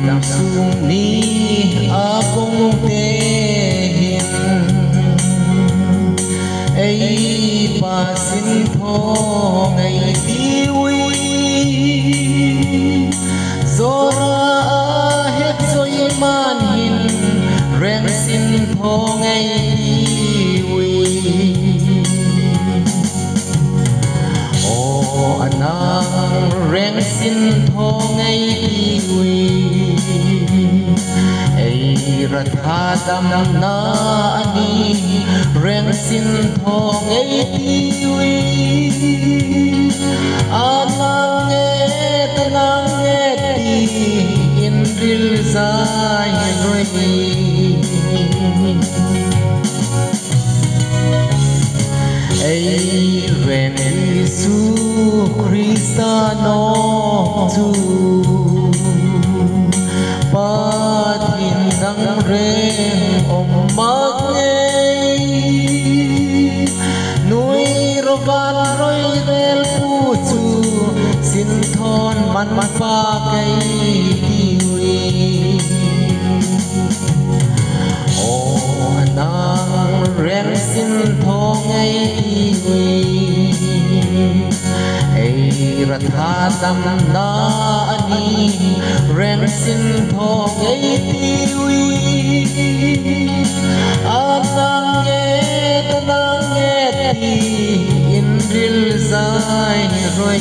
làm sung ni a bông tê hiền ấy bà xin thọ ngày đi uy gió ra hết rồi man hin rèn xin thọ ngày đi uy o anang rèn xin thọ ngày đi uy ấy ra tha đam na ani rèn xin thọ ngày đi uy anang nghe đi in ril dài rồi ấy rèn Giêsu Christa nó tu ba thiên năng rèn om mắc nghe nuôi rô van rồi del pu chu xin thon man pha cây đi o nang rèn xin thọ ngày đi ấy ra tha đam na ani rèn xin thọ ngày đi anang nghe đi in ril dài rồi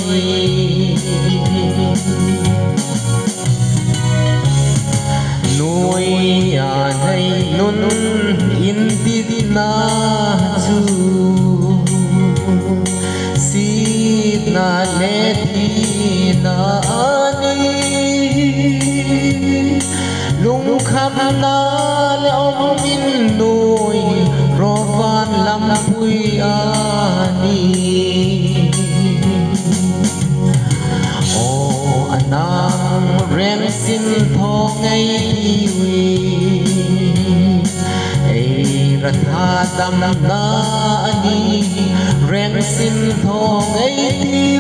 nuôi nhà này nun in đi na chu si na le thi na ani lung kham na le om min nuôi ro van lam pui ani o anang rèn xin thọ ngày đi ấy ra tha đam na ani rèn xin thọ ngày đi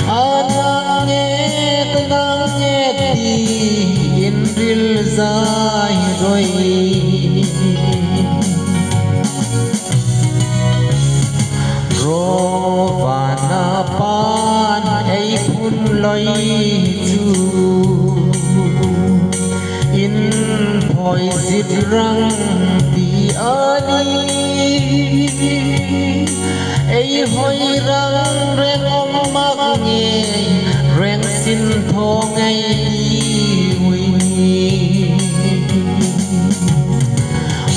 anang nghe đi in ril dài rồi ro và na pan ấy phun loi chu in phoi zit răng ti ani ấy hoi răng rèn om mắc nghe rèn xin thọ ngày đi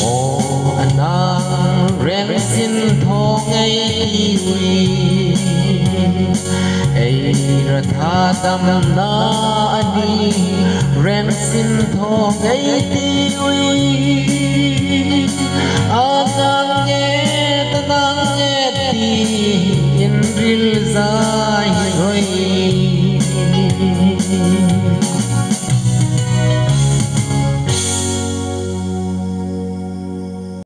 o anang rèn xin thọ ngày đi ấy ra tha đam na ani rèn xin thọ ngày đi anang nghe đi in ril dài rồi